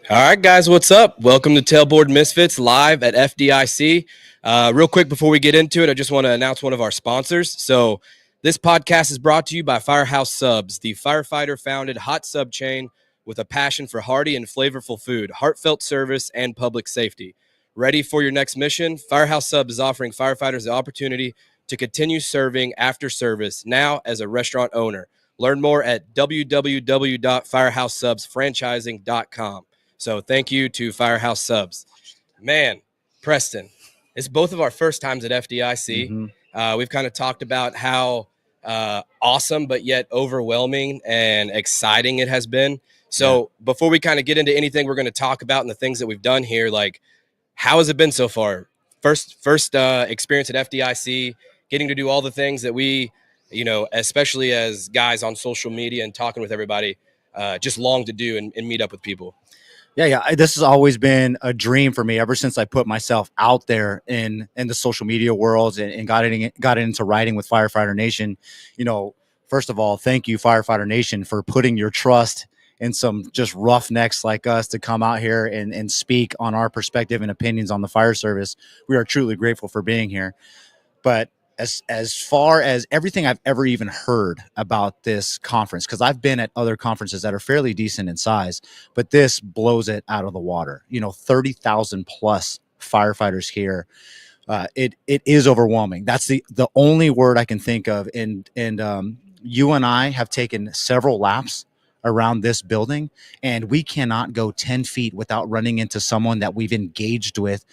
All right, guys, what's up? Welcome to Tailboard Misfits live at FDIC. Real quick before we get into it, I just want to announce one of our sponsors. So, this podcast is brought to you by Firehouse Subs, the firefighter founded hot sub chain with a passion for hearty and flavorful food, heartfelt service, and public safety. Ready for your next mission? Firehouse Subs is offering firefighters the opportunity to continue serving after service now as a restaurant owner. Learn more at www.firehousesubsfranchising.com. So thank you to Firehouse Subs. Man, Preston, it's both of our first times at FDIC. We've kind of talked about how awesome but yet overwhelming and exciting it has been. So before we kind of get into anything we're going to talk about and the things that we've done here, like, how has it been so far? First experience at FDIC, getting to do all the things that we, especially as guys on social media and talking with everybody, just long to do and meet up with people. Yeah. This has always been a dream for me ever since I put myself out there in the social media world and got into writing with Firefighter Nation. First of all, thank you, Firefighter Nation, for putting your trust in some just roughnecks like us to come out here and speak on our perspective and opinions on the fire service. We are truly grateful for being here. But as far as everything I've ever even heard about this conference, because I've been at other conferences that are fairly decent in size, but this blows it out of the water. 30,000 plus firefighters here. It is overwhelming. That's the only word I can think of. And you and I have taken several laps around this building, and we cannot go 10 feet without running into someone that we've engaged with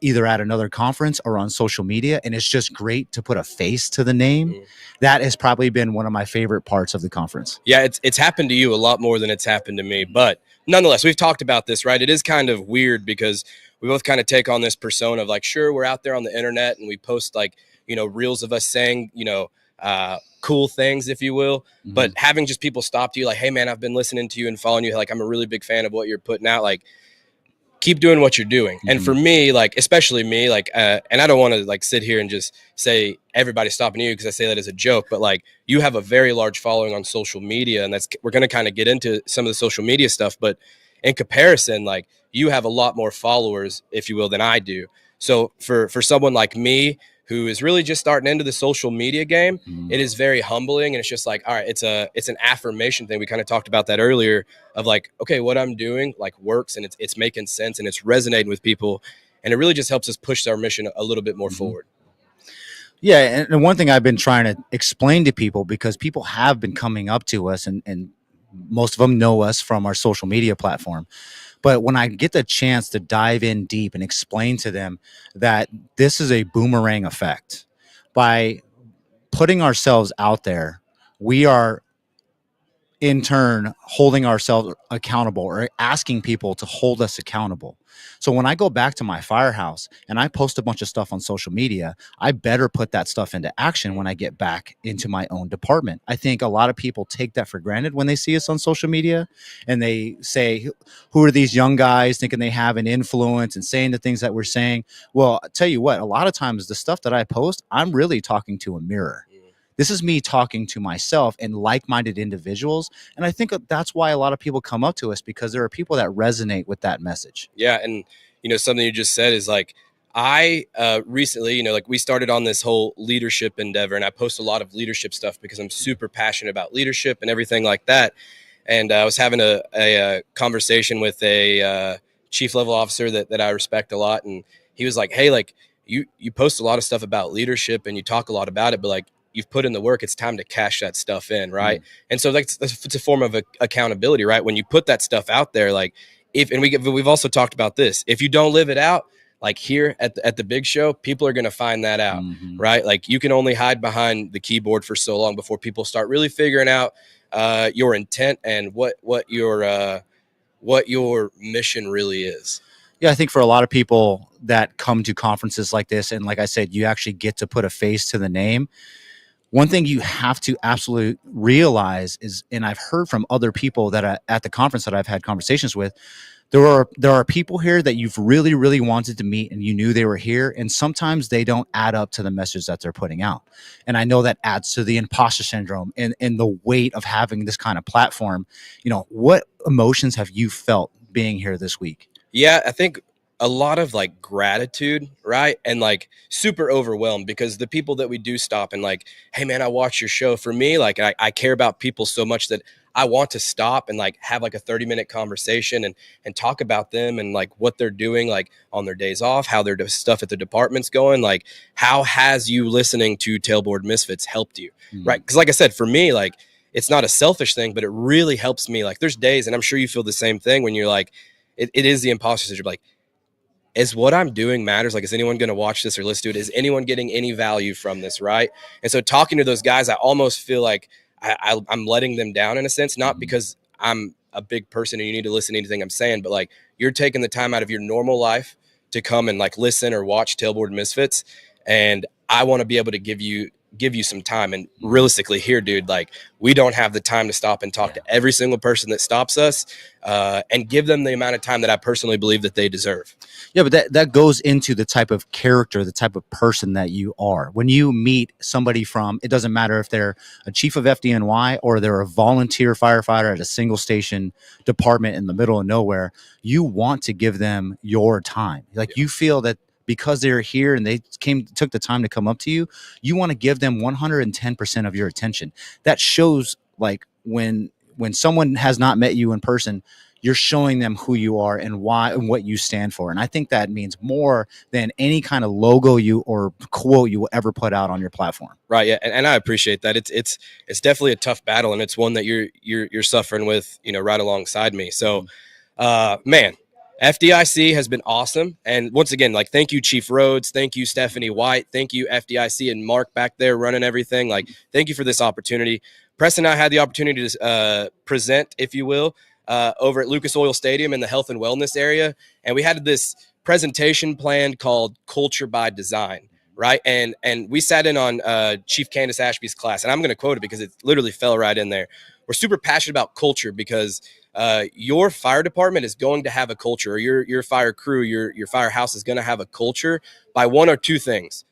either at another conference or on social media. And it's just great to put a face to the name. That has probably been one of my favorite parts of the conference. Yeah, it's happened to you a lot more than it's happened to me. But nonetheless, we've talked about this, right? It is kind of weird because we both kind of take on this persona of like, sure, we're out there on the internet and we post like, reels of us saying, cool things, if you will. But having just people stop to you like, hey, man, I've been listening to you and following you. Like, I'm a really big fan of what you're putting out. Like, keep doing what you're doing. And for me, like, especially me, like, and I don't want to like sit here and just say everybody's stopping you because I say that as a joke, but like, you have a very large following on social media, and we're going to kind of get into some of the social media stuff, but in comparison, like, you have a lot more followers, if you will, than I do. So for someone like me, who is really just starting into the social media game, it is very humbling. And it's just like, all right, it's an affirmation thing. We kind of talked about that earlier of like, okay, what I'm doing like works and it's making sense and it's resonating with people. And it really just helps us push our mission a little bit more forward. Yeah. And one thing I've been trying to explain to people, because people have been coming up to us and most of them know us from our social media platform. But when I get the chance to dive in deep and explain to them that this is a boomerang effect, by putting ourselves out there, we are in turn holding ourselves accountable or asking people to hold us accountable. So when I go back to my firehouse and I post a bunch of stuff on social media, I better put that stuff into action when I get back into my own department. I think a lot of people take that for granted when they see us on social media and they say, who are these young guys thinking they have an influence and saying the things that we're saying? Well, I'll tell you what, a lot of times the stuff that I post, I'm really talking to a mirror. This is me talking to myself and like-minded individuals. And I think that's why a lot of people come up to us, because there are people that resonate with that message. Yeah. And, something you just said is like, I recently, like, we started on this whole leadership endeavor, and I post a lot of leadership stuff because I'm super passionate about leadership and everything like that. And I was having a conversation with a chief level officer that I respect a lot. And he was like, hey, like, you post a lot of stuff about leadership and you talk a lot about it, but like, you've put in the work, it's time to cash that stuff in, right? And so it's a form of accountability, right? When you put that stuff out there, like, we've also talked about this, if you don't live it out, like here at the big show, people are going to find that out, right? Like, you can only hide behind the keyboard for so long before people start really figuring out your intent and what your mission really is. Yeah, I think for a lot of people that come to conferences like this, and like I said, you actually get to put a face to the name. One thing you have to absolutely realize is, and I've heard from other people that are at the conference that I've had conversations with, there are people here that you've really, really wanted to meet and you knew they were here. And sometimes they don't add up to the message that they're putting out. And I know that adds to the imposter syndrome and the weight of having this kind of platform. What emotions have you felt being here this week? Yeah, I think a lot of like gratitude, right? And like super overwhelmed because the people that we do stop and like, hey man, I watch your show. For me, like I care about people so much that I want to stop and like have like a 30-minute conversation and talk about them and like what they're doing like on their days off, how their stuff at the department's going, like how has you listening to Tailboard Misfits helped you, right? Because like I said, for me, like it's not a selfish thing, but it really helps me. Like there's days, and I'm sure you feel the same thing when you're like, it is the imposter syndrome. Like, is what I'm doing matters? Like, is anyone going to watch this or listen to it? Is anyone getting any value from this? Right. And so talking to those guys, I almost feel like I'm letting them down in a sense, not because I'm a big person and you need to listen to anything I'm saying, but like you're taking the time out of your normal life to come and like listen or watch Tailboard Misfits. And I want to be able to give you some time. And realistically here, dude, like we don't have the time to stop and talk to every single person that stops us and give them the amount of time that I personally believe that they deserve. Yeah, but that goes into the type of character, the type of person that you are. When you meet somebody from, it doesn't matter if they're a chief of FDNY or they're a volunteer firefighter at a single station department in the middle of nowhere, you want to give them your time. Like you feel that because they're here and they took the time to come up to you, you want to give them 110% of your attention. That shows like when someone has not met you in person, you're showing them who you are and why and what you stand for. And I think that means more than any kind of logo you or quote you will ever put out on your platform. Right. Yeah. And I appreciate that. It's definitely a tough battle, and it's one that you're suffering with, right alongside me. So, man, FDIC has been awesome. And once again, like, thank you, Chief Rhodes. Thank you, Stephanie White. Thank you, FDIC and Mark back there running everything. Like, thank you for this opportunity. Preston and I had the opportunity to present, if you will, over at Lucas Oil Stadium in the health and wellness area. And we had this presentation planned called Culture by Design, right? And we sat in on Chief Candace Ashby's class, and I'm going to quote it because it literally fell right in there. We're super passionate about culture because your fire department is going to have a culture, or your fire crew, your firehouse is going to have a culture by one or two things,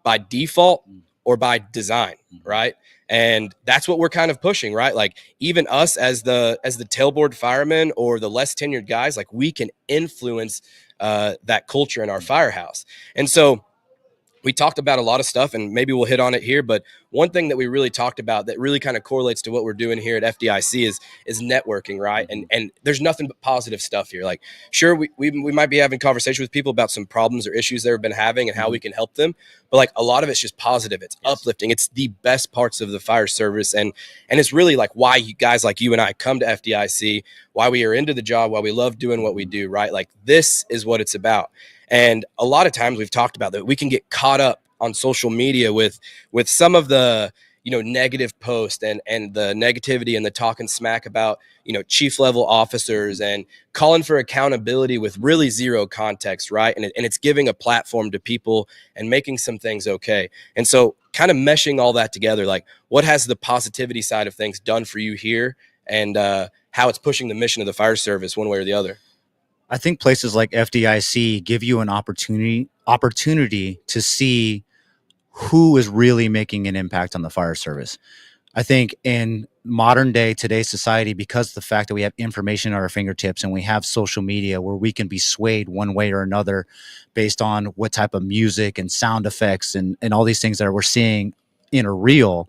by default or by design, right? And that's what we're kind of pushing, right? Like even us as the tailboard firemen or the less tenured guys, like we can influence that culture in our firehouse. And so we talked about a lot of stuff, and maybe we'll hit on it here. But one thing that we really talked about that really kind of correlates to what we're doing here at FDIC is networking, right? And there's nothing but positive stuff here. Like, sure, we might be having conversations with people about some problems or issues they've been having and how we can help them. But like a lot of it's just positive. It's uplifting. It's the best parts of the fire service. And it's really like why you guys like you and I come to FDIC, why we are into the job, why we love doing what we do, right? Like this is what it's about. And a lot of times we've talked about that we can get caught up on social media with some of the negative posts and the negativity and the talking smack about chief level officers and calling for accountability with really zero context, right? And it's giving a platform to people and making some things okay. And so kind of meshing all that together, like what has the positivity side of things done for you here, and how it's pushing the mission of the fire service one way or the other. I think places like FDIC give you an opportunity to see who is really making an impact on the fire service. I think in modern day, today's society, because of the fact that we have information at our fingertips and we have social media where we can be swayed one way or another based on what type of music and sound effects and all these things that we're seeing in a reel.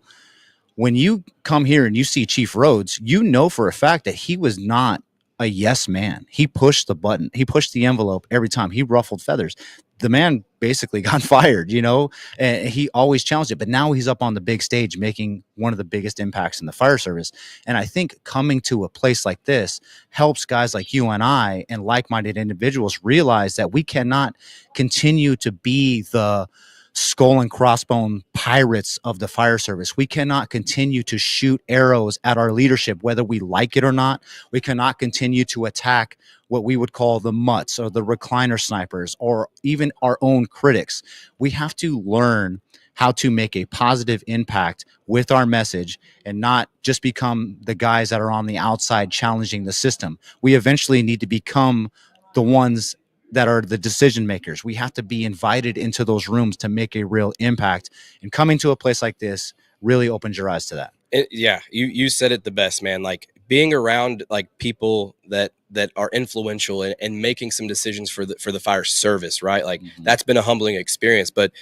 When you come here and you see Chief Rhodes, you know for a fact that he was not a yes man. He pushed the button. He pushed the envelope every time. He ruffled feathers. The man basically got fired, and he always challenged it. But now he's up on the big stage making one of the biggest impacts in the fire service. And I think coming to a place like this helps guys like you and I and like-minded individuals realize that we cannot continue to be the skull and crossbone pirates of the fire service. We cannot continue to shoot arrows at our leadership, whether we like it or not. We cannot continue to attack what we would call the mutts or the recliner snipers or even our own critics. We have to learn how to make a positive impact with our message and not just become the guys that are on the outside challenging the system. We eventually need to become the ones that are the decision makers. We have to be invited into those rooms to make a real impact. And coming to a place like this really opens your eyes to that. Yeah, you said it the best, man. Like being around like people that are influential and making some decisions for the fire service, right? Like that's been a humbling experience. But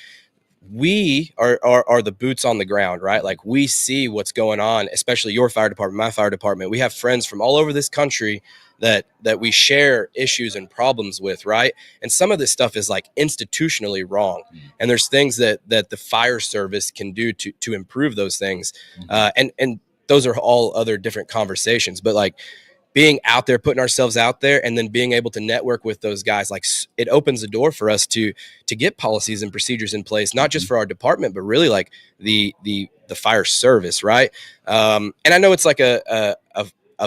we are the boots on the ground, right? Like we see what's going on, especially your fire department, my fire department. We have friends from all over this country that we share issues and problems with, right? And some of this stuff is like institutionally wrong, and there's things that the fire service can do to improve those things, and those are all other different conversations. But like being out there, putting ourselves out there, and then being able to network with those guys, like it opens the door for us to get policies and procedures in place, not just for our department, but really like the fire service, right? And I know it's like a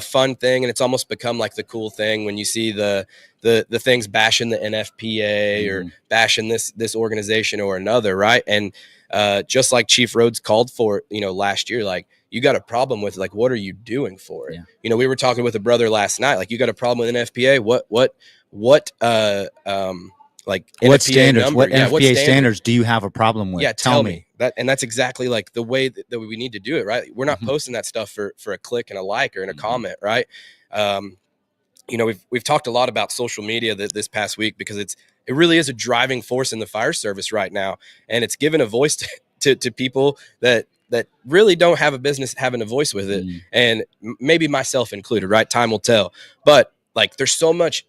fun thing, and it's almost become like the cool thing when you see the things bashing the NFPA or bashing this organization or another, right? And just like Chief Rhodes called for, last year, like you got a problem with, like, what are you doing for it? Yeah. We were talking with a brother last night, like you got a problem with NFPA. What like what NFPA standards, number? what NFPA standards do you have a problem with? Yeah, tell me that. And that's exactly like the way that we need to do it, right? We're not posting that stuff for a click and a like or in a comment, right? We've talked a lot about social media this past week because it really is a driving force in the fire service right now, and it's given a voice to people that really don't have a business having a voice with it, and maybe myself included, right? Time will tell. But like, there's so much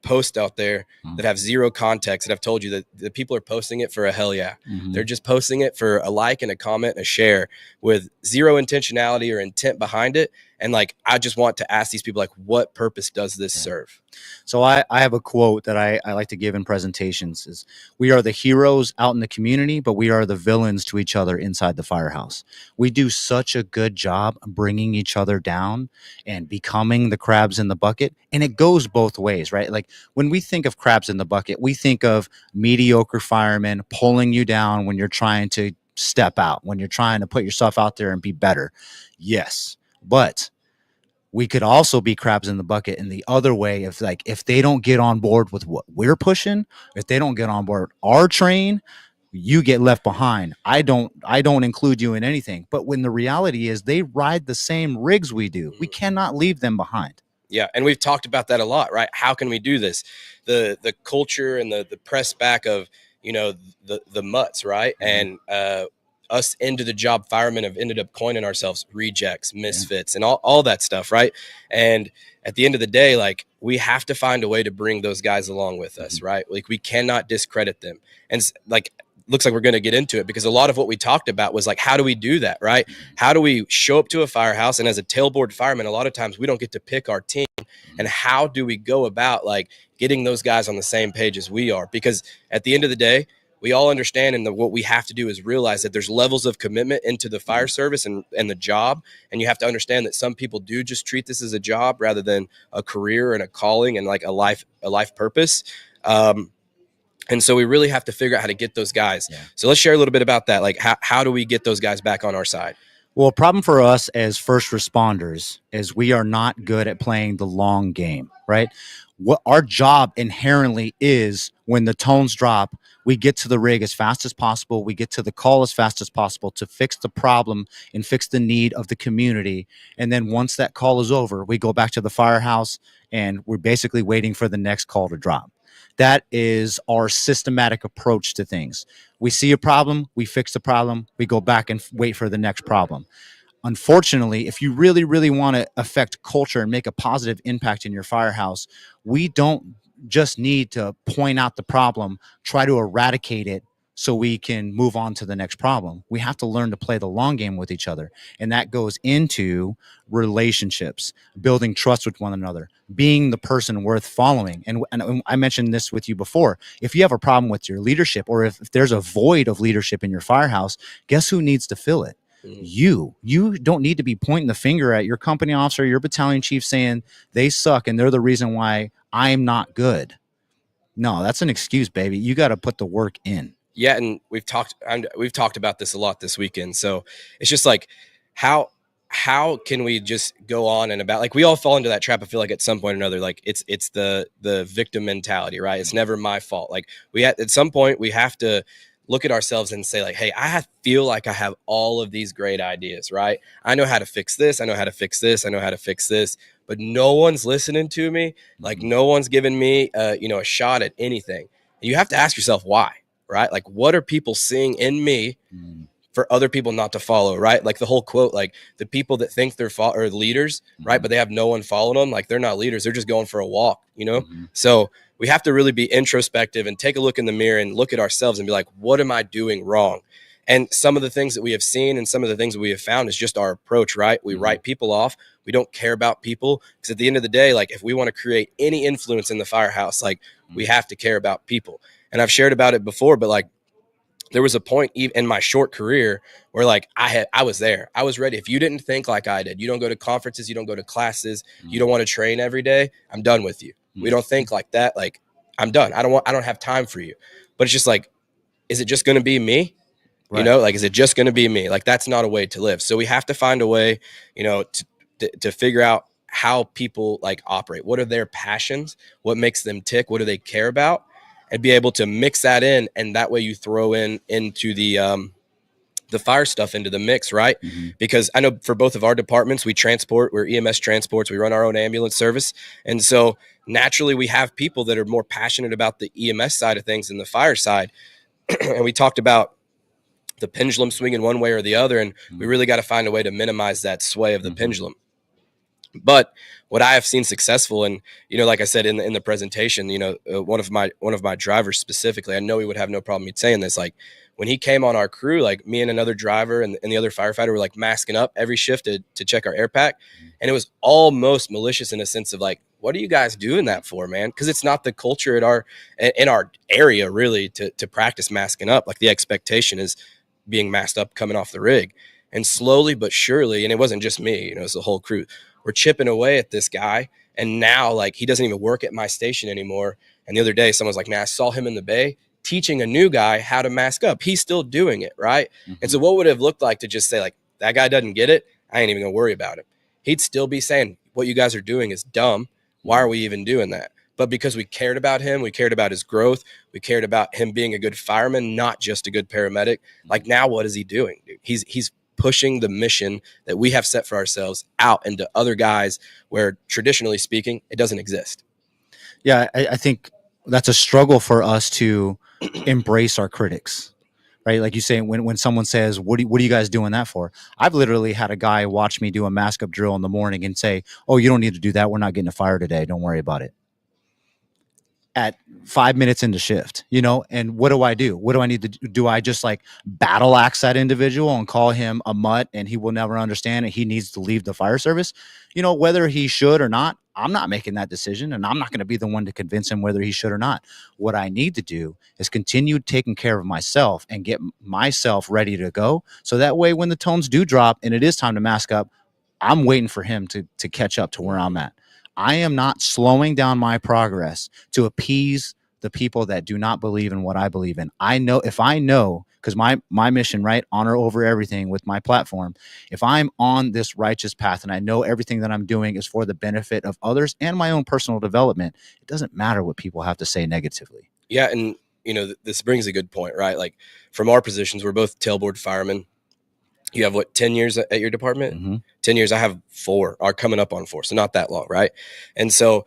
post out there that have zero context, that I've told you that the people are posting it for a hell yeah. They're just posting it for a like and a comment and a share with zero intentionality or intent behind it. And like, I just want to ask these people, like, what purpose does this serve? So I have a quote that I like to give in presentations is, we are the heroes out in the community, but we are the villains to each other inside the firehouse. We do such a good job bringing each other down and becoming the crabs in the bucket. And it goes both ways, right? Like when we think of crabs in the bucket, we think of mediocre firemen pulling you down when you're trying to step out, when you're trying to put yourself out there and be better. Yes. But we could also be crabs in the bucket in the other way of, like, if they don't get on board with what we're pushing, if they don't get on board our train, you get left behind. I don't include you in anything. But when the reality is they ride the same rigs we do, we cannot leave them behind. Yeah, and we've talked about that a lot, right? How can we do this? The culture and the press back of the mutts, right? And us into the job firemen have ended up coining ourselves rejects, misfits, and all that stuff, right? And at the end of the day, like, we have to find a way to bring those guys along with us, right? Like, we cannot discredit them. And like, looks like we're going to get into it, because a lot of what we talked about was like, how do we do that, right? How do we show up to a firehouse? And as a tailboard fireman, a lot of times we don't get to pick our team. And how do we go about like getting those guys on the same page as we are? Because at the end of the day, we all understand, and what we have to do is realize that there's levels of commitment into the fire service and the job. And you have to understand that some people do just treat this as a job rather than a career and a calling and like a life purpose. And so we really have to figure out how to get those guys. Yeah. So let's share a little bit about that. Like, how do we get those guys back on our side? Well, a problem for us as first responders is we are not good at playing the long game, right? What our job inherently is, when the tones drop, we get to the rig as fast as possible. We get to the call as fast as possible to fix the problem and fix the need of the community. And then once that call is over, we go back to the firehouse and we're basically waiting for the next call to drop. That is our systematic approach to things. We see a problem, we fix the problem, we go back and wait for the next problem. Unfortunately, if you really, really want to affect culture and make a positive impact in your firehouse, we don't just need to point out the problem, try to eradicate it so we can move on to the next problem. We have to learn to play the long game with each other. And that goes into relationships, building trust with one another, being the person worth following. And I mentioned this with you before. If you have a problem with your leadership, or if there's a void of leadership in your firehouse, guess who needs to fill it? You don't need to be pointing the finger at your company officer, your battalion chief, saying they suck and they're the reason why I'm not good. No, that's an excuse, baby. You got to put the work in. Yeah, and we've talked about this a lot this weekend. So it's just like, how can we just go on and about, like, we all fall into that trap. I feel like at some point or another, like it's the victim mentality, right? It's never my fault. Like, at some point we have to look at ourselves and say like, hey, feel like I have all of these great ideas, right? I know how to fix this. I know how to fix this. I know how to fix this, but no one's listening to me. Like no one's giving me, a shot at anything. And you have to ask yourself why, right? Like, what are people seeing in me for other people not to follow, right? Like the whole quote, like the people that think they're are leaders, right? But they have no one following them. Like they're not leaders. They're just going for a walk, So we have to really be introspective and take a look in the mirror and look at ourselves and be like, what am I doing wrong? And some of the things that we have seen and some of the things that we have found is just our approach, right? We write people off. We don't care about people because at the end of the day, like if we want to create any influence in the firehouse, like we have to care about people. And I've shared about it before, but like there was a point in my short career where like I was there. I was ready. If you didn't think like I did, you don't go to conferences, you don't go to classes, you don't want to train every day, I'm done with you. We don't think like that. Like I'm done. I don't have time for you. But it's just like, is it just going to be me? Right. Like, is it just going to be me? Like, that's not a way to live. So we have to find a way, to figure out how people like operate. What are their passions? What makes them tick? What do they care about? And be able to mix that in. And that way you throw into the fire stuff into the mix, right? Because I know for both of our departments, we're EMS transports, we run our own ambulance service. And so naturally we have people that are more passionate about the EMS side of things than the fire side. And we talked about the pendulum swinging one way or the other. And we really got to find a way to minimize that sway of the pendulum. But what I have seen successful, and like I said in the presentation, one of my drivers specifically, I know he would have no problem me saying this. Like when he came on our crew, like me and another driver and the other firefighter were like masking up every shift to check our air pack, and it was almost malicious in a sense of like, what are you guys doing that for, man? Because it's not the culture in our area really to practice masking up. Like the expectation is being masked up coming off the rig, and slowly but surely, and it wasn't just me, it's the whole crew. We're chipping away at this guy. And now like he doesn't even work at my station anymore. And the other day someone's like, man, I saw him in the bay teaching a new guy how to mask up. He's still doing it. Right. And so what would it have looked like to just say like, that guy doesn't get it, I ain't even gonna worry about him. He'd still be saying what you guys are doing is dumb. Why are we even doing that? But because we cared about him, we cared about his growth, we cared about him being a good fireman, not just a good paramedic. Like now what is he doing, dude? He's pushing the mission that we have set for ourselves out into other guys where traditionally speaking, it doesn't exist. Yeah, I think that's a struggle for us to embrace our critics, right? Like you say, when someone says, what are you guys doing that for? I've literally had a guy watch me do a mask up drill in the morning and say, oh, you don't need to do that. We're not getting a fire today. Don't worry about it. At 5 minutes into shift, and what do I do? What do I need to do? Do I just like battle axe that individual and call him a mutt and he will never understand it? He needs to leave the fire service, whether he should or not. I'm not making that decision, and I'm not going to be the one to convince him whether he should or not. What I need to do is continue taking care of myself and get myself ready to go. So that way, when the tones do drop and it is time to mask up, I'm waiting for him to catch up to where I'm at. I am not slowing down my progress to appease the people that do not believe in what I believe in. I know because my mission, right, honor over everything with my platform. If I'm on this righteous path and I know everything that I'm doing is for the benefit of others and my own personal development, it doesn't matter what people have to say negatively. Yeah, and this brings a good point, right? Like from our positions, we're both tailboard firemen. You have what, 10 years at your department? 10 years. I have 4, are coming up on 4. So not that long. Right. And so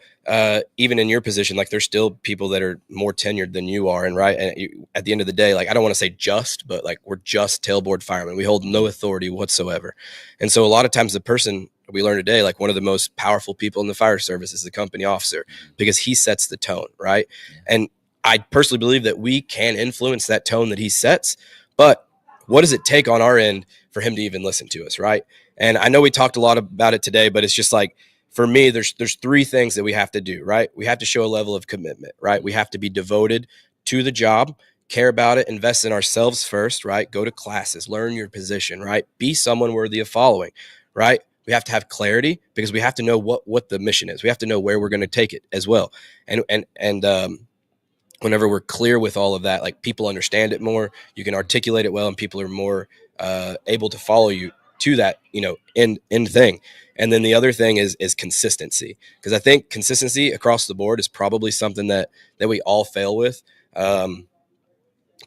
even in your position, like there's still people that are more tenured than you are. And right. And at the end of the day, like, I don't want to say just, but like we're just tailboard firemen. We hold no authority whatsoever. And so a lot of times the person we learned today, like one of the most powerful people in the fire service is the company officer, because he sets the tone. Right. And I personally believe that we can influence that tone that he sets, but what does it take on our end for him to even listen to us, right? And I know we talked a lot about it today, but it's just like, for me, there's 3 things that we have to do, right? We have to show a level of commitment, right? We have to be devoted to the job, care about it, invest in ourselves first, right? Go to classes, learn your position, right? Be someone worthy of following, right? We have to have clarity because we have to know what the mission is. We have to know where we're going to take it as well. And whenever we're clear with all of that, like people understand it more, you can articulate it well, and people are more able to follow you to that, end thing. And then the other thing is consistency, because I think consistency across the board is probably something that we all fail with.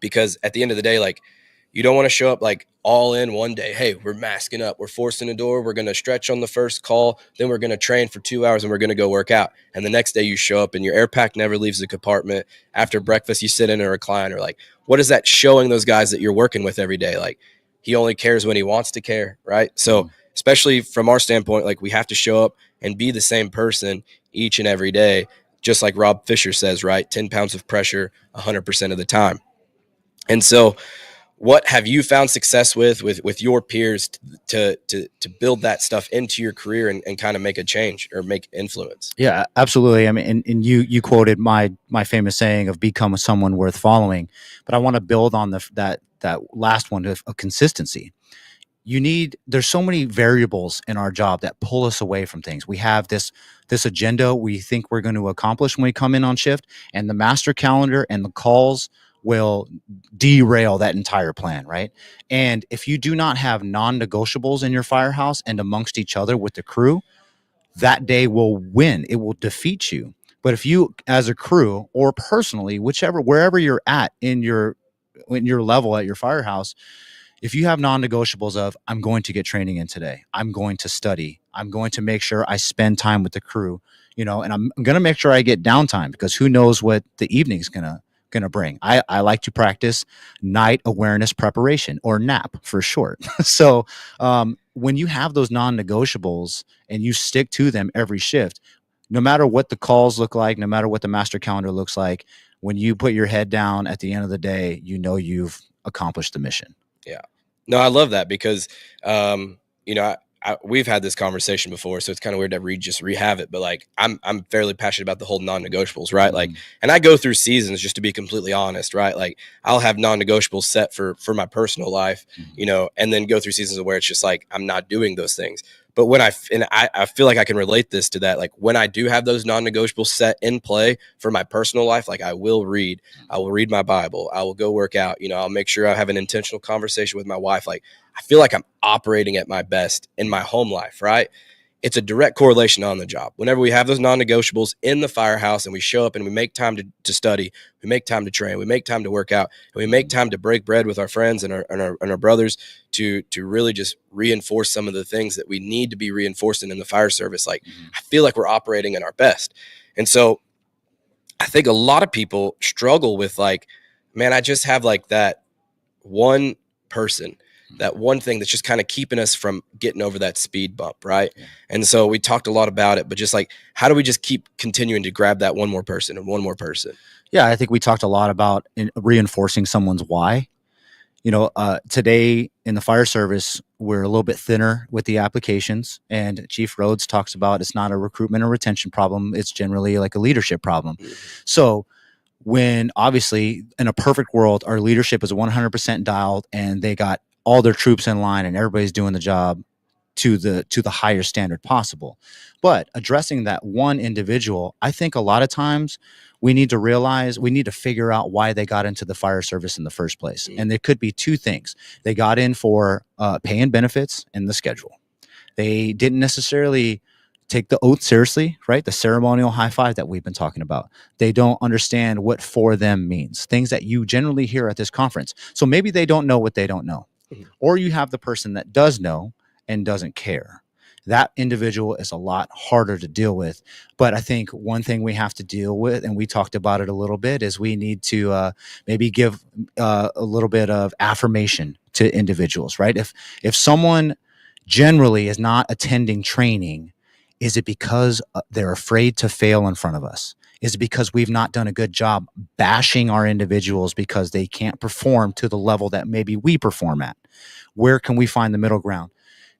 because at the end of the day, like, you don't want to show up like all in one day. Hey, we're masking up, we're forcing the door, we're going to stretch on the first call, then we're going to train for 2 hours and we're going to go work out. And the next day you show up and your air pack never leaves the compartment. After breakfast, you sit in a recliner. Like, what is that showing those guys that you're working with every day? Like, he only cares when he wants to care, right? So especially from our standpoint, like, we have to show up and be the same person each and every day. Just like Rob Fisher says, right? 10 pounds of pressure 100% of the time. And so what have you found success with your peers to build that stuff into your career and kind of make a change or make influence? Yeah, absolutely. I mean, and you quoted my famous saying of become someone worth following, but I want to build on that last one of consistency. There's so many variables in our job that pull us away from things. We have this agenda we think we're going to accomplish when we come in on shift, and the master calendar and the calls will derail that entire plan, right? And if you do not have non-negotiables in your firehouse and amongst each other with the crew, that day will win. It will defeat you. But if you, as a crew or personally, wherever you're at in your level at your firehouse, if you have non-negotiables of, I'm going to get training in today, I'm going to study, I'm going to make sure I spend time with the crew, and I'm going to make sure I get downtime, because who knows what the evening's going to bring. I like to practice night awareness preparation, or NAP for short. So when you have those non-negotiables and you stick to them every shift, no matter what the calls look like, no matter what the master calendar looks like, when you put your head down at the end of the day, you've accomplished the mission. Yeah. No, I love that because, we've had this conversation before, so it's kind of weird to just rehave it. But like, I'm fairly passionate about the whole non-negotiables, right? Like, and I go through seasons, just to be completely honest, right? Like, I'll have non-negotiables set for my personal life, and then go through seasons where it's just like I'm not doing those things. But when I feel like I can relate this to that. Like, when I do have those non-negotiables set in play for my personal life, like, I will read my Bible, I will go work out, I'll make sure I have an intentional conversation with my wife. Like, I feel like I'm operating at my best in my home life, right? It's a direct correlation on the job. Whenever we have those non-negotiables in the firehouse and we show up and we make time to study, we make time to train, we make time to work out, and we make time to break bread with our friends and our brothers to really just reinforce some of the things that we need to be reinforcing in the fire service. Like, I feel like we're operating at our best. And so I think a lot of people struggle with, like, man, I just have like that one person, that one thing that's just kind of keeping us from getting over that speed bump, right? Yeah. And so we talked a lot about it, but just like, how do we just keep continuing to grab that one more person and one more person? Yeah, I think we talked a lot about reinforcing someone's why. Today in the fire service, we're a little bit thinner with the applications, and Chief Rhodes talks about it's not a recruitment or retention problem. It's generally like a leadership problem. Mm-hmm. So when, obviously, in a perfect world, our leadership is 100% dialed and they got all their troops in line and everybody's doing the job to the higher standard possible. But addressing that one individual, I think a lot of times we need to figure out why they got into the fire service in the first place. And there could be two things. They got in for pay and benefits and the schedule. They didn't necessarily take the oath seriously, right? The ceremonial high five that we've been talking about. They don't understand what for them means, things that you generally hear at this conference. So maybe they don't know what they don't know. Mm-hmm. Or you have the person that does know and doesn't care. That individual is a lot harder to deal with. But I think one thing we have to deal with, and we talked about it a little bit, is we need to maybe give a little bit of affirmation to individuals, right? If someone generally is not attending training, is it because they're afraid to fail in front of us? Is it because we've not done a good job bashing our individuals because they can't perform to the level that maybe we perform at? Where can we find the middle ground?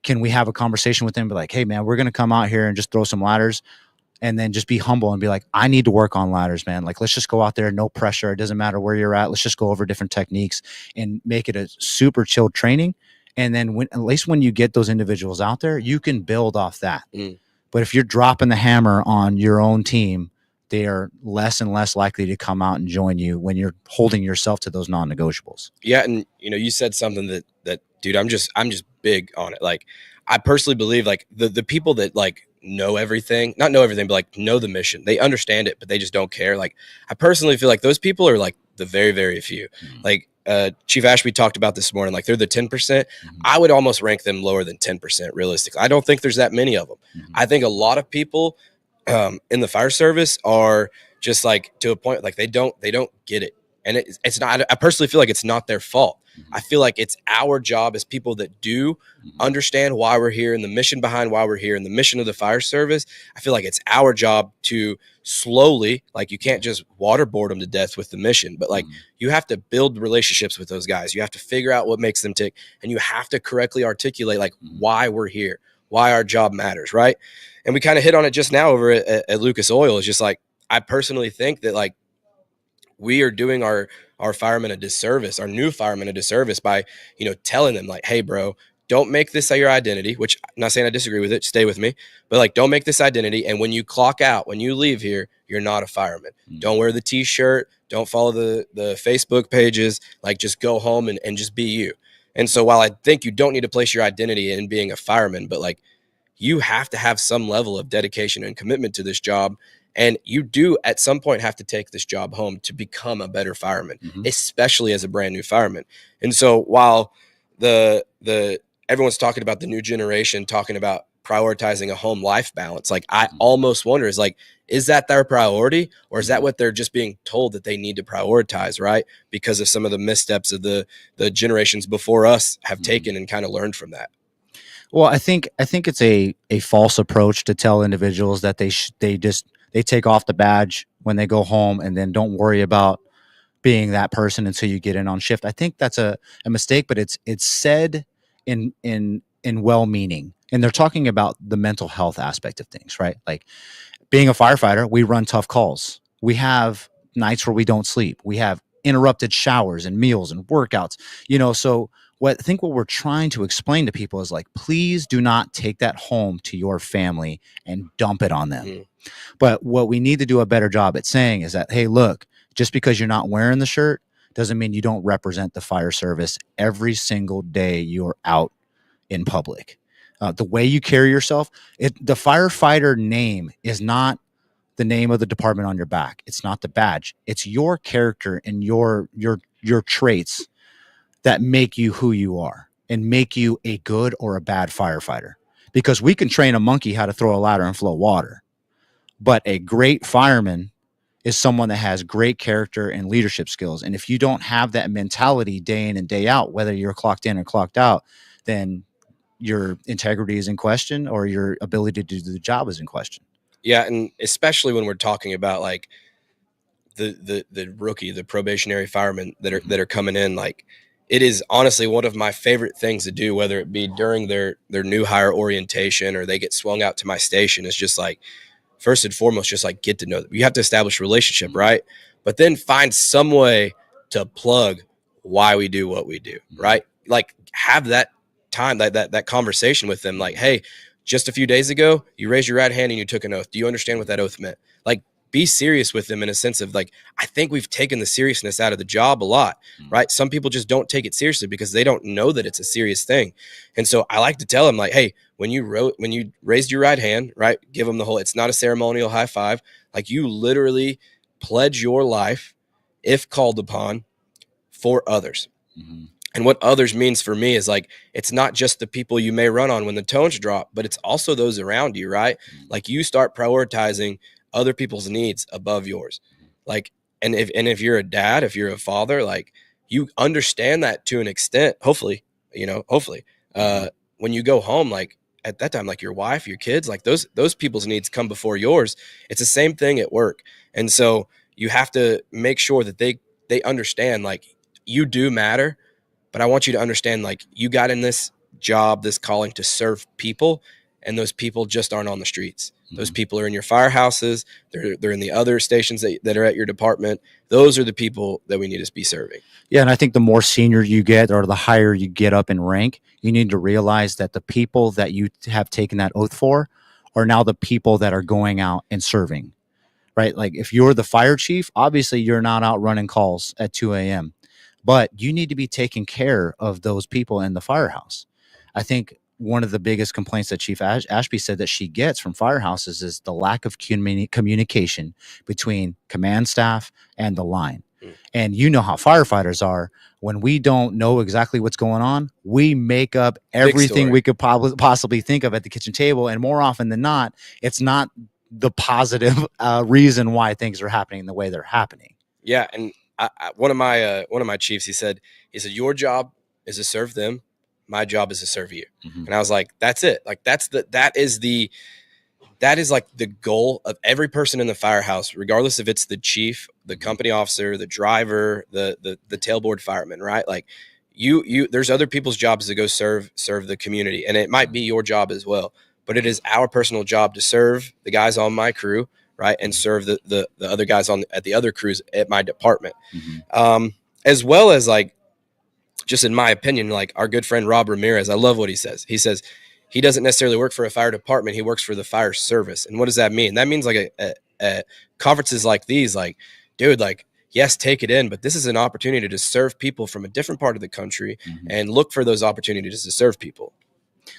Can we have a conversation with them, be like, hey, man, we're going to come out here and just throw some ladders, and then just be humble and be like, I need to work on ladders, man. Like, let's just go out there, no pressure. It doesn't matter where you're at. Let's just go over different techniques and make it a super chilled training. And then at least when you get those individuals out there, you can build off that. Mm. But if you're dropping the hammer on your own team, they are less and less likely to come out and join you when you're holding yourself to those non-negotiables. Yeah. And, you said something that, dude, I'm just big on it. Like, I personally believe, like, the people that, like, not know everything, but like know the mission, they understand it, but they just don't care. Like, I personally feel like those people are like the very, very few. Mhm. Like Chief Ashby talked about this morning, like they're the 10%. Mhm. I would almost rank them lower than 10% realistically. I don't think there's that many of them. Mhm. I think a lot of people in the fire service are just like to a point like they don't get it, and it's not. I personally feel like it's not their fault. I feel like it's our job as people that do understand why we're here and the mission behind why we're here and the mission of the fire service. I feel like it's our job to slowly, like you can't just waterboard them to death with the mission, but like you have to build relationships with those guys. You have to figure out what makes them tick, and you have to correctly articulate like why we're here, why our job matters, right? And we kind of hit on it just now over at Lucas Oil. It's just like I personally think that like we are doing our firemen a disservice, our new firemen a disservice by, you know, telling them like, hey, bro, don't make this your identity, which I'm not saying I disagree with it. Stay with me. But like, don't make this identity. And when you clock out, when you leave here, you're not a fireman. Don't wear the t-shirt. Don't follow the Facebook pages. Like just go home and just be you. And so while I think you don't need to place your identity in being a fireman, but like you have to have some level of dedication and commitment to this job. And you do at some point have to take this job home to become a better fireman, especially as a brand new fireman. And so while the everyone's talking about the new generation, talking about prioritizing a home life balance, like I almost wonder is that their priority, or is that what they're just being told that they need to prioritize, right? Because of some of the missteps of the generations before us have taken and kind of learned from that. Well, I think it's a false approach to tell individuals that they take off the badge when they go home and then don't worry about being that person until you get in on shift. I think that's a mistake, but it's said in well meaning, and they're talking about the mental health aspect of things, right? Like being a firefighter, we run tough calls. We have nights where we don't sleep. We have interrupted showers and meals and workouts, you know. So I think what we're trying to explain to people is like, please do not take that home to your family and dump it on them. But what we need to do a better job at saying is that, hey, look, just because you're not wearing the shirt doesn't mean you don't represent the fire service every single day you're out in public. The way you carry yourself, the firefighter name is not the name of the department on your back. It's not the badge. It's your character and your traits that make you who you are and make you a good or a bad firefighter. Because we can train a monkey how to throw a ladder and flow water, but a great fireman is someone that has great character and leadership skills. And if you don't have that mentality day in and day out, whether you're clocked in or clocked out, then your integrity is in question or your ability to do the job is in question. Yeah, and especially when we're talking about like the rookie, the probationary firemen that are coming in, like it is honestly one of my favorite things to do, whether it be during their new hire orientation or they get swung out to my station, is just like first and foremost, just like get to know them. You have to establish a relationship, right? But then find some way to plug why we do what we do, right? Like have that time, that conversation with them. Like, hey, just a few days ago, you raised your right hand and you took an oath. Do you understand what that oath meant? Like, be serious with them in a sense of like, I think we've taken the seriousness out of the job a lot, right? Some people just don't take it seriously because they don't know that it's a serious thing. And so I like to tell them like, hey, when you raised your right hand, right, give them the whole, it's not a ceremonial high five. Like you literally pledge your life if called upon for others. And what others means for me is like, it's not just the people you may run on when the tones drop, but it's also those around you, right? Like you start prioritizing other people's needs above yours. Like, and if you're a dad, if you're a father, like you understand that to an extent, hopefully, when you go home, like at that time, like your wife, your kids, like those people's needs come before yours. It's the same thing at work. And so you have to make sure that they understand like you do matter. But I want you to understand, like, you got in this job, this calling to serve people, and those people just aren't on the streets. Those people are in your firehouses. They're in the other stations that are at your department. Those are the people that we need to be serving. Yeah, and I think the more senior you get or the higher you get up in rank, you need to realize that the people that you have taken that oath for are now the people that are going out and serving, right? Like if you're the fire chief, obviously you're not out running calls at 2 a.m., but you need to be taking care of those people in the firehouse. I think one of the biggest complaints that Chief Ashby said that she gets from firehouses is the lack of communication between command staff and the line. Mm. And you know how firefighters are. When we don't know exactly what's going on, we make up Big everything story. we could possibly think of at the kitchen table. And more often than not, it's not the positive reason why things are happening the way they're happening. Yeah, and one of my chiefs, he said your job is to serve them, my job is to serve you. Mm-hmm. And I was like, that's it. Like that is like the goal of every person in the firehouse, regardless if it's the chief, the company officer, the driver, the tailboard fireman, right? Like you there's other people's jobs to go serve the community, and it might be your job as well, but it is our personal job to serve the guys on my crew, right, and serve the other guys at the other crews at my department. Mm-hmm. As well as, like, just in my opinion, like our good friend Rob Ramirez, I love what he says. He says he doesn't necessarily work for a fire department, he works for the fire service. And what does that mean? That means like a conferences like these, like, dude, like, yes, take it in, but this is an opportunity to serve people from a different part of the country, Mm-hmm. and look for those opportunities to serve people.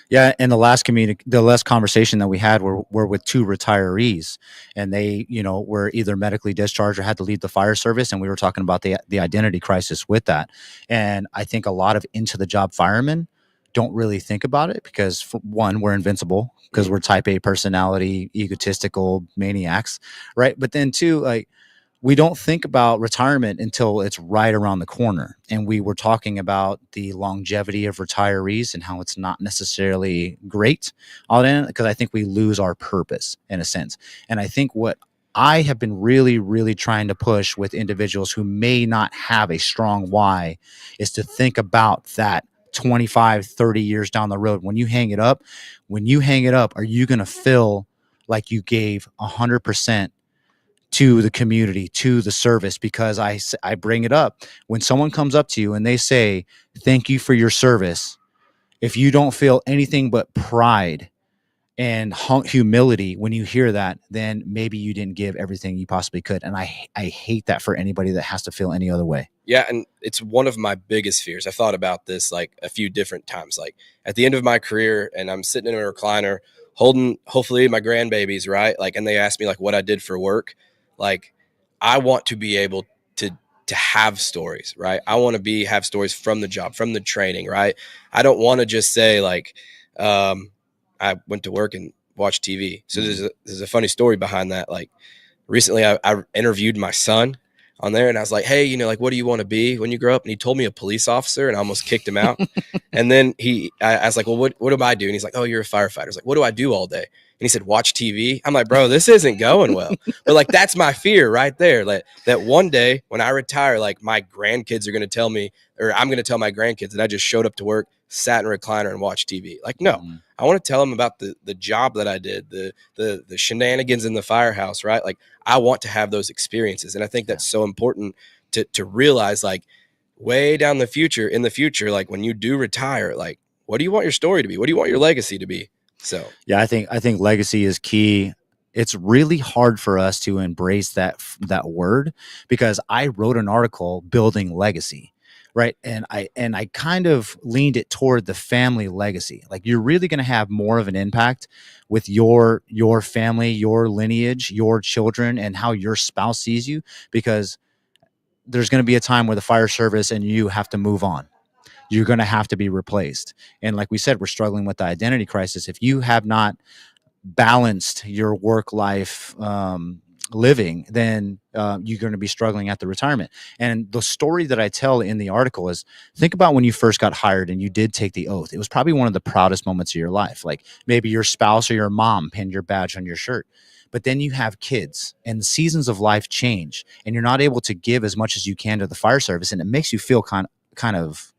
Yeah, and the last conversation that we had were with two retirees, and they, were either medically discharged or had to leave the fire service, and we were talking about the identity crisis with that. And I think a lot of into the job firemen don't really think about it because, for one, we're invincible because we're type A personality, egotistical maniacs, right? But then two, like, we don't think about retirement until it's right around the corner. And we were talking about the longevity of retirees and how it's not necessarily great all in, because I think we lose our purpose in a sense. And I think what I have been really, really trying to push with individuals who may not have a strong why is to think about that 25, 30 years down the road. When you hang it up, are you going to feel like you gave 100% to the community, to the service? Because I bring it up when someone comes up to you and they say, thank you for your service. If you don't feel anything but pride and humility when you hear that, then maybe you didn't give everything you possibly could. And I hate that for anybody that has to feel any other way. Yeah, and it's one of my biggest fears. I thought about this like a few different times. Like at the end of my career, and I'm sitting in a recliner holding hopefully my grandbabies, right? Like, and they ask me like what I did for work. Like, I want to be able to have stories, right? I want to have stories from the job, from the training, right? I don't want to just say like, I went to work and watched TV. So there's a funny story behind that. Like recently I interviewed my son on there, and I was like, hey, like, what do you want to be when you grow up? And he told me a police officer, and I almost kicked him out. And then I was like, well, what do I do? And he's like, oh, you're a firefighter. I was like, what do I do all day? And he said, watch TV. I'm like, bro, this isn't going well. But like, that's my fear right there. Like that one day when I retire, like my grandkids are going to tell me, or I'm going to tell my grandkids that I just showed up to work, sat in a recliner and watched TV. Like, no, I want to tell them about the job that I did, the shenanigans in the firehouse, right? Like, I want to have those experiences. And I think that's so important to realize, like, way down in the future, like when you do retire, like, what do you want your story to be? What do you want your legacy to be? So, yeah, I think legacy is key. It's really hard for us to embrace that word, because I wrote an article building legacy, right? And I kind of leaned it toward the family legacy. Like, you're really going to have more of an impact with your family, your lineage, your children, and how your spouse sees you, because there's going to be a time where the fire service and you have to move on. You're going to have to be replaced. And like we said, we're struggling with the identity crisis. If you have not balanced your work life living, then you're going to be struggling at the retirement. And the story that I tell in the article is, think about when you first got hired and you did take the oath. It was probably one of the proudest moments of your life. Like maybe your spouse or your mom pinned your badge on your shirt. But then you have kids and the seasons of life change, and you're not able to give as much as you can to the fire service. And it makes you feel kind of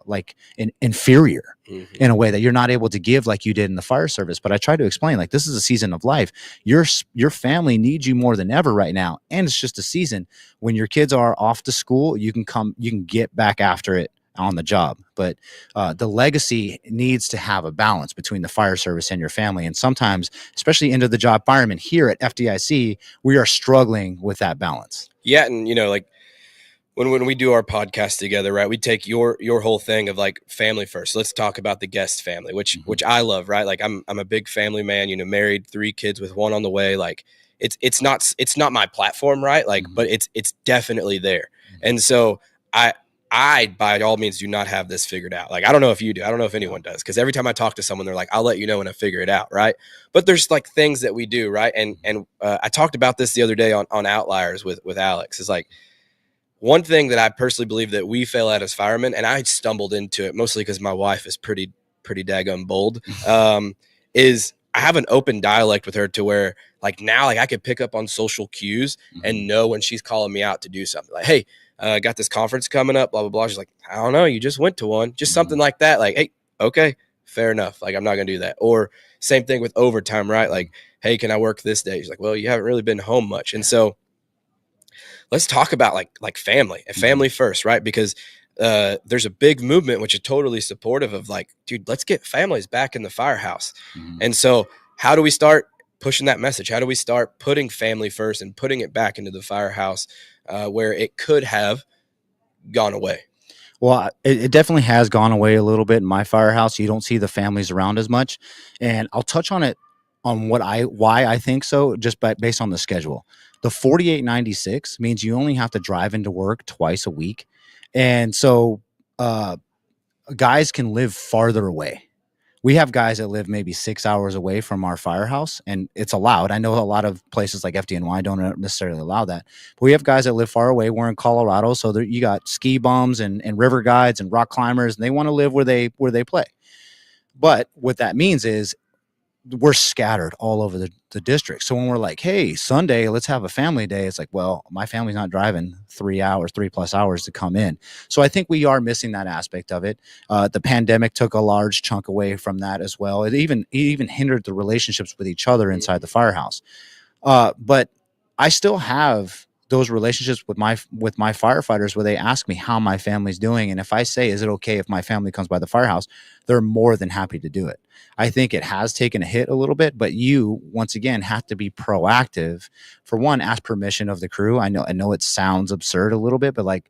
like inferior in a way that you're not able to give like you did in the fire service. But I try to explain, like, this is a season of life. Your family needs you more than ever right now. And it's just a season. When your kids are off to school, you can get back after it on the job. But the legacy needs to have a balance between the fire service and your family. And sometimes, especially into the job firemen here at FDIC, we are struggling with that balance. Yeah. And, like, when we do our podcast together, right, we take your whole thing of like family first. Let's talk about the guest family, which I love, right? Like I'm a big family man, married, 3 kids with 1 on the way. Like, it's not my platform, right? Like, but it's definitely there. And so I by all means do not have this figured out. Like, I don't know if you do. I don't know if anyone does, because every time I talk to someone, they're like, I'll let you know when I figure it out, right? But there's like things that we do, right? And I talked about this the other day on Outliers with Alex. Is like, one thing that I personally believe that we fail at as firemen, and I stumbled into it mostly because my wife is pretty daggone bold, is I have an open dialect with her to where like now like I could pick up on social cues and know when she's calling me out to do something. Like, hey, got this conference coming up, blah, blah, blah. She's like, I don't know. You just went to one. Just something like that. Like, hey, okay, fair enough. Like, I'm not going to do that. Or same thing with overtime, right? Like, hey, can I work this day? She's like, well, you haven't really been home much. And so let's talk about like family and family first, right? Because there's a big movement, which is totally supportive of like, dude, let's get families back in the firehouse. And so how do we start pushing that message? How do we start putting family first and putting it back into the firehouse where it could have gone away? Well, it definitely has gone away a little bit in my firehouse. You don't see the families around as much, and I'll touch on it on why I think so, just based on the schedule. The 4896 means you only have to drive into work twice a week, and so guys can live farther away. We have guys that live maybe 6 hours away from our firehouse, and it's allowed. I know a lot of places like FDNY don't necessarily allow that, but we have guys that live far away. We're in Colorado, so you got ski bums and river guides and rock climbers, and they want to live where they play. But what that means is we're scattered all over the district. So when we're like, hey, Sunday, let's have a family day, it's like, well, my family's not driving 3+ hours to come in. So I think we are missing that aspect of it. The pandemic took a large chunk away from that as well. It even hindered the relationships with each other inside the firehouse. But I still have those relationships with my firefighters where they ask me how my family's doing. And if I say, is it okay if my family comes by the firehouse? They're more than happy to do it. I think it has taken a hit a little bit, but you, once again, have to be proactive. For one, ask permission of the crew. I know it sounds absurd a little bit, but like,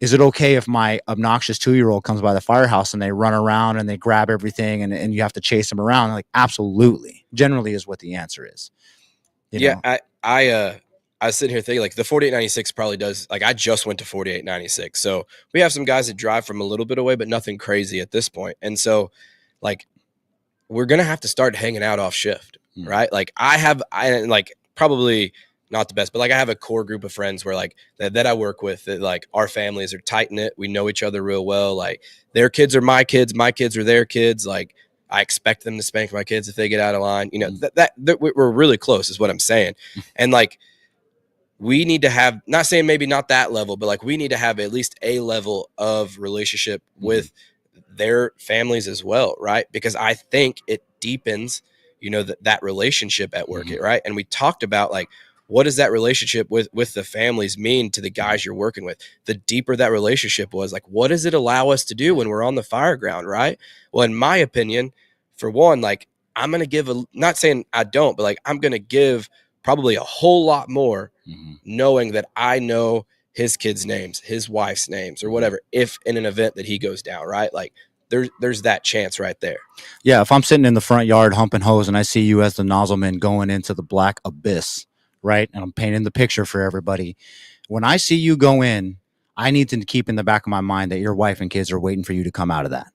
is it okay if my obnoxious 2-year-old comes by the firehouse and they run around and they grab everything and you have to chase them around? Like, absolutely. Generally is what the answer is. You know? I was sitting here thinking like the 4896 probably does, like I just went to 4896. So we have some guys that drive from a little bit away, but nothing crazy at this point. And so like, we're going to have to start hanging out off shift, right? Like I like probably not the best, but like I have a core group of friends where like that I work with that like our families are tight knit. We know each other real well. Like their kids are my kids are their kids. Like I expect them to spank my kids if they get out of line, you know, that we're really close is what I'm saying. And like, we need to have, not saying maybe not that level, but like we need to have at least a level of relationship with their families as well, right? Because I think it deepens, you know, that relationship at work, right? And we talked about like, what does that relationship with the families mean to the guys you're working with? The deeper that relationship was, like, what does it allow us to do when we're on the fire ground, right? Well, in my opinion, for one, like I'm going to give not saying I don't, but like I'm going to give probably a whole lot more knowing that I know his kids' names, his wife's names, or whatever, if in an event that he goes down, right? Like there's that chance right there. Yeah, if I'm sitting in the front yard humping hose and I see you as the nozzleman going into the black abyss, right? And I'm painting the picture for everybody. When I see you go in, I need to keep in the back of my mind that your wife and kids are waiting for you to come out of that.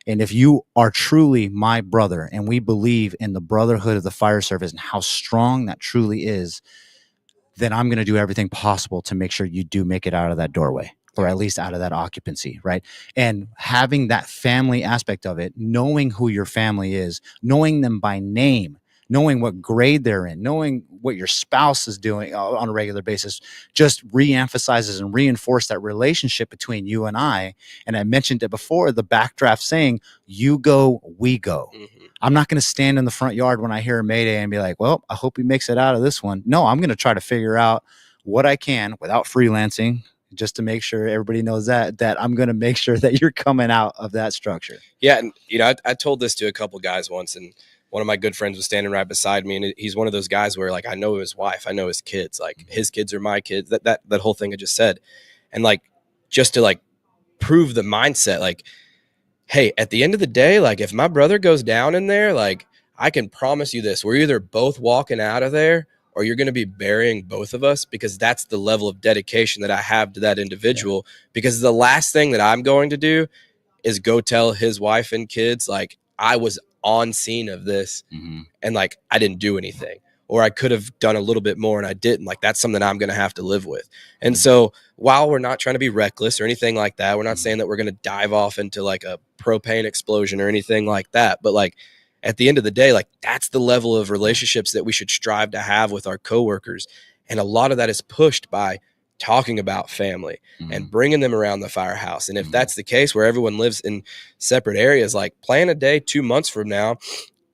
And if you are truly my brother and we believe in the brotherhood of the fire service and how strong that truly is, then I'm going to do everything possible to make sure you do make it out of that doorway, or at least out of that occupancy, right? And having that family aspect of it, knowing who your family is, knowing them by name, knowing what grade they're in, knowing what your spouse is doing on a regular basis, just reemphasizes and reinforces that relationship between you and I. And I mentioned it before, the backdraft saying, you go, we go. I'm not going to stand in the front yard when I hear a Mayday and be like, well, I hope he makes it out of this one. No, I'm going to try to figure out what I can without freelancing, just to make sure everybody knows that I'm going to make sure that you're coming out of that structure. Yeah. And, you know, I told this to a couple guys once, and one of my good friends was standing right beside me, and he's one of those guys where like, I know his wife, I know his kids, like his kids are my kids, that whole thing I just said. And like, just to like prove the mindset, like, hey, at the end of the day, like if my brother goes down in there, like I can promise you this, we're either both walking out of there or you're going to be burying both of us, because that's the level of dedication that I have to that individual. Because the last thing that I'm going to do is go tell his wife and kids, like, I was on scene of this and like I didn't do anything, or I could have done a little bit more and I didn't. Like, that's something I'm going to have to live with. And so while we're not trying to be reckless or anything like that, we're not saying that we're going to dive off into like a propane explosion or anything like that. But like, at the end of the day, like, that's the level of relationships that we should strive to have with our coworkers. And a lot of that is pushed by talking about family and bringing them around the firehouse. And if that's the case, where everyone lives in separate areas, like, plan a day 2 months from now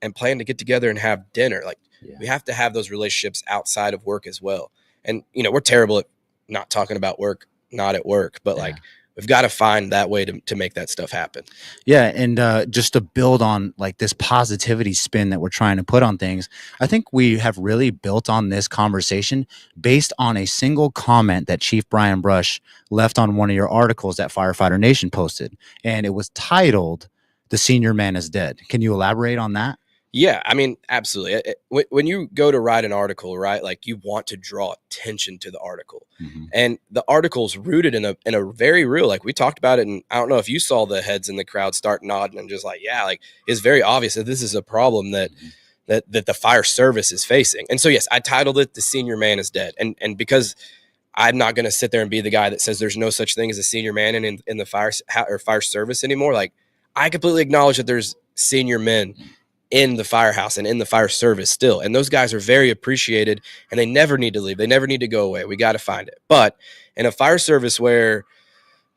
and plan to get together and have dinner. Like, we have to have those relationships outside of work as well. And, you know, we're terrible at not talking about work, not at work, but like, we've got to find that way to make that stuff happen. Yeah. And just to build on like this positivity spin that we're trying to put on things, I think we have really built on this conversation based on a single comment that Chief Brian Brush left on one of your articles that Firefighter Nation posted. And it was titled, "The Senior Man is Dead." Can you elaborate on that? Yeah, I mean, absolutely. When you go to write an article, right, like, you want to draw attention to the article. And the article's rooted in a very real, like we talked about it. And I don't know if you saw the heads in the crowd start nodding and just like, yeah, like, it's very obvious that this is a problem that the fire service is facing. And so, yes, I titled it "The Senior Man is Dead." And because I'm not going to sit there and be the guy that says there's no such thing as a senior man in the fire service anymore. Like, I completely acknowledge that there's senior men in the firehouse and in the fire service still. And those guys are very appreciated, and they never need to leave. They never need to go away. We got to find it. But in a fire service where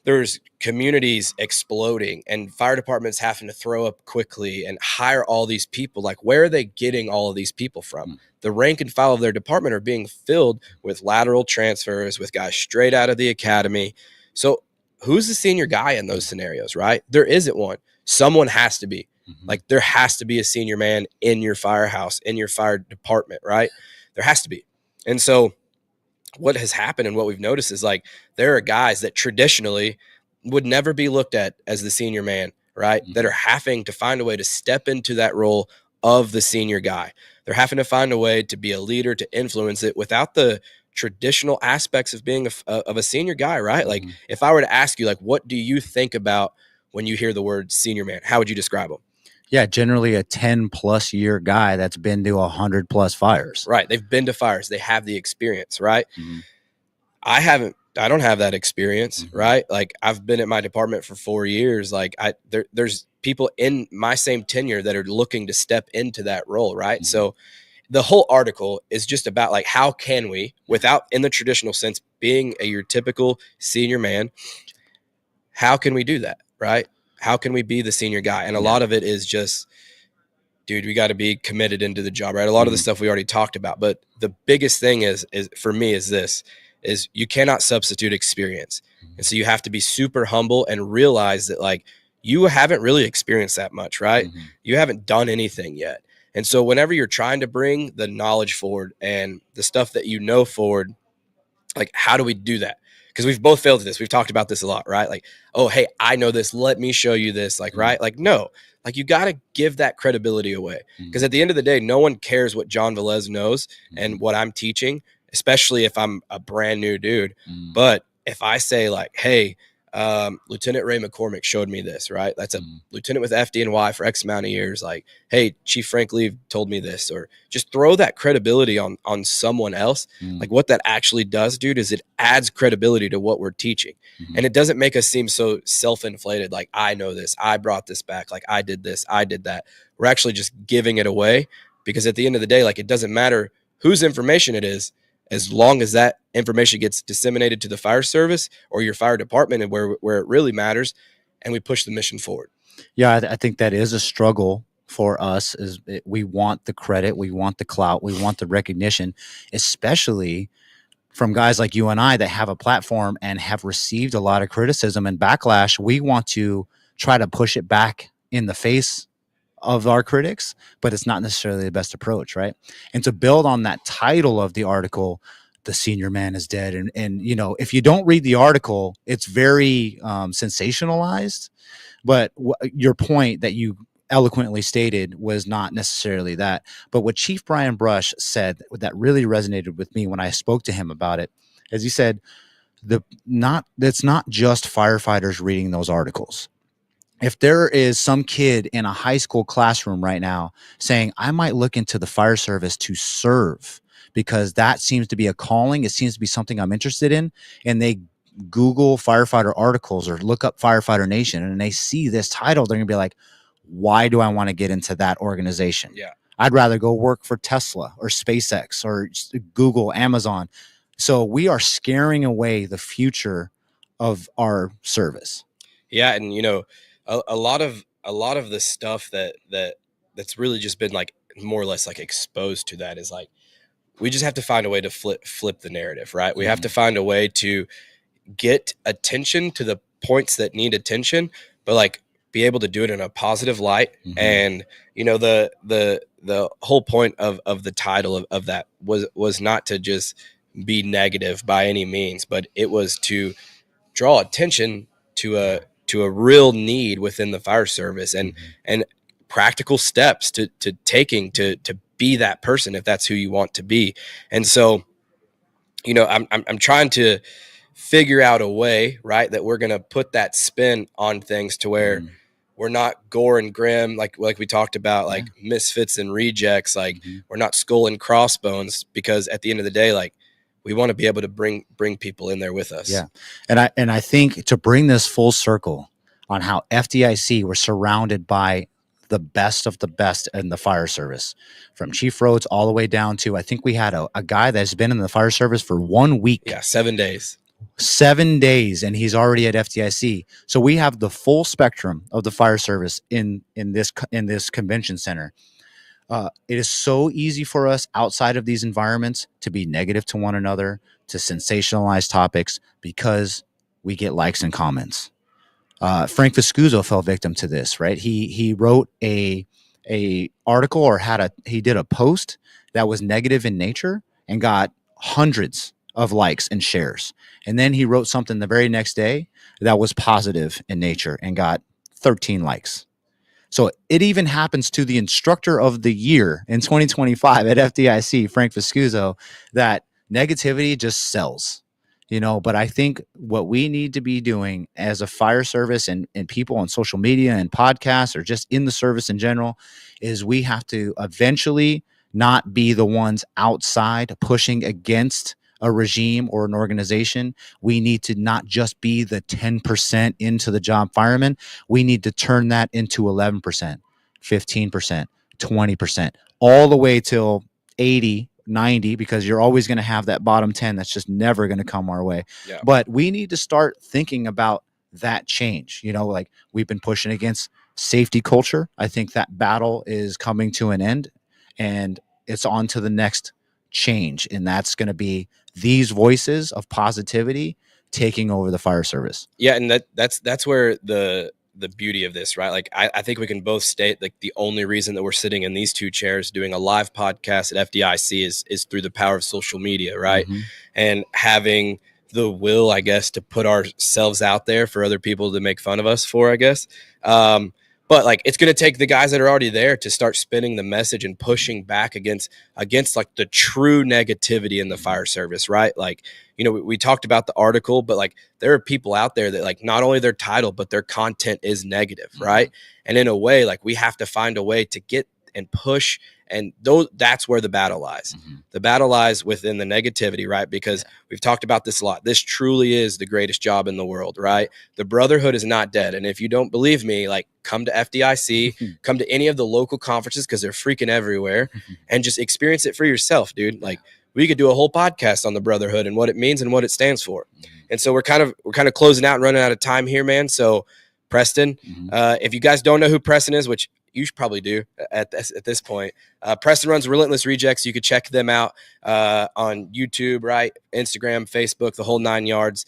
there's communities exploding and fire departments having to throw up quickly and hire all these people, like, where are they getting all of these people from? The rank and file of their department are being filled with lateral transfers, with guys straight out of the academy. So who's the senior guy in those scenarios, right? There isn't one. Someone has to be. Like, there has to be a senior man in your firehouse, in your fire department, right? There has to be. And so what has happened and what we've noticed is, like, there are guys that traditionally would never be looked at as the senior man, right? That are having to find a way to step into that role of the senior guy. They're having to find a way to be a leader, to influence it without the traditional aspects of being of a senior guy, right? Like, if I were to ask you, like, what do you think about when you hear the word senior man? How would you describe him? Yeah, generally a 10+ year guy that's been to 100+ fires. Right. They've been to fires. They have the experience, right? I don't have that experience, right? Like, I've been at my department for 4 years. Like, there's people in my same tenure that are looking to step into that role, right? So the whole article is just about, like, how can we, without in the traditional sense being your typical senior man, how can we do that, right? How can we be the senior guy? And a lot of it is just, dude, we got to be committed into the job, right? A lot of the stuff we already talked about, but the biggest thing is for me is you cannot substitute experience. And so you have to be super humble and realize that, like, you haven't really experienced that much, right? You haven't done anything yet. And so whenever you're trying to bring the knowledge forward and the stuff that you know forward, like, how do we do that? Because we've both failed at this. We've talked about this a lot, right? Like, oh, hey, I know this. Let me show you this. Like, right? Like, no, like, you got to give that credibility away. Because at the end of the day, no one cares what John Velez knows and what I'm teaching, especially if I'm a brand new dude. But if I say, like, hey, Lieutenant Ray McCormick showed me this, right? That's a lieutenant with FDNY for X amount of years. Like, hey, Chief Frank Lee told me this, or just throw that credibility on someone else. Like, what that actually does, dude, is it adds credibility to what we're teaching. And it doesn't make us seem so self-inflated. Like, I know this, I brought this back. Like, I did this, I did that. We're actually just giving it away, because at the end of the day, like, it doesn't matter whose information it is, as long as that information gets disseminated to the fire service or your fire department, and where it really matters, and we push the mission forward. Yeah, I think that is a struggle for us. We want the credit, we want the clout, we want the recognition, especially from guys like you and I that have a platform and have received a lot of criticism and backlash. We want to try to push it back in the face of our critics, but it's not necessarily the best approach, right? And to build on that title of the article, "The Senior Man is Dead," and you know, if you don't read the article, it's very sensationalized. But your point that you eloquently stated was not necessarily that. But what Chief Brian Brush said that really resonated with me when I spoke to him about it is he said, it's not just firefighters reading those articles. If there is some kid in a high school classroom right now saying, I might look into the fire service to serve because that seems to be a calling, it seems to be something I'm interested in, and they Google firefighter articles or look up Firefighter Nation and they see this title, they're gonna be like, why do I want to get into that organization? Yeah. I'd rather go work for Tesla or SpaceX or Google, Amazon. So we are scaring away the future of our service. Yeah, and a lot of the stuff that's really just been like more or less like exposed to that is like we just have to find a way to flip the narrative, right? We have to find a way to get attention to the points that need attention, but like be able to do it in a positive light. And the whole point of the title of that was not to just be negative by any means, but it was to draw attention to a real need within the fire service and practical steps to taking to be that person if that's who you want to be. And so I'm trying to figure out a way, right, that we're going to put that spin on things to where we're not gore and grim, like we talked about, like misfits and rejects, like we're not skull and crossbones, because at the end of the day, like we want to be able to bring people in there with us. Yeah. And I think to bring this full circle on how FDIC were surrounded by the best of the best in the fire service, from Chief Rhodes all the way down to, I think we had a guy that's been in the fire service for 1 week. Yeah, 7 days. 7 days, and he's already at FDIC. So we have the full spectrum of the fire service in this convention center. It is so easy for us outside of these environments to be negative to one another, to sensationalize topics because we get likes and comments. Frank Viscuso fell victim to this, right? He wrote a article or he did a post that was negative in nature and got hundreds of likes and shares. And then he wrote something the very next day that was positive in nature and got 13 likes. So it even happens to the instructor of the year in 2025 at FDIC, Frank Viscuso, that negativity just sells. But I think what we need to be doing as a fire service and people on social media and podcasts or just in the service in general is we have to eventually not be the ones outside pushing against a regime or an organization. We need to not just be the 10% into the job fireman. We need to turn that into 11%, 15%, 20%, all the way till 80, 90, because you're always going to have that bottom 10 that's just never going to come our way. Yeah. But we need to start thinking about that change. Like we've been pushing against safety culture. I think that battle is coming to an end and it's on to the next change. And that's going to be these voices of positivity taking over the fire service. Yeah. And that's where the beauty of this, right? Like I think we can both state like the only reason that we're sitting in these two chairs doing a live podcast at FDIC is through the power of social media, right? And having the will, I guess, to put ourselves out there for other people to make fun of us for, I guess. But like it's going to take the guys that are already there to start spinning the message and pushing back against like the true negativity in the fire service, right? Like, we talked about the article, but like there are people out there that like not only their title, but their content is negative, right? And in a way, like we have to find a way to get and push. And that's where the battle lies. The battle lies within the negativity, right? Because we've talked about this a lot. This truly is the greatest job in the world, right? The brotherhood is not dead. And if you don't believe me, like come to FDIC, come to any of the local conferences because they're freaking everywhere and just experience it for yourself, dude. Like we could do a whole podcast on the brotherhood and what it means and what it stands for. And so we're kind of closing out and running out of time here, man. So Preston, if you guys don't know who Preston is, which you should probably do at this point. Preston runs Relentless Rejects. You could check them out on YouTube, right? Instagram, Facebook, the whole 9 yards.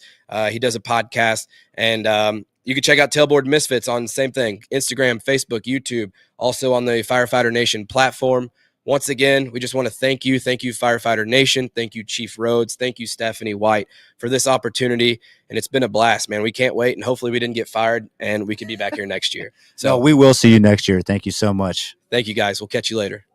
He does a podcast. And you can check out Tailboard Misfits on the same thing. Instagram, Facebook, YouTube. Also on the Firefighter Nation platform. Once again, we just want to thank you. Thank you, Firefighter Nation. Thank you, Chief Rhodes. Thank you, Stephanie White, for this opportunity. And it's been a blast, man. We can't wait. And hopefully we didn't get fired and we could be back here next year. So no, we will see you next year. Thank you so much. thank you, guys. We'll catch you later.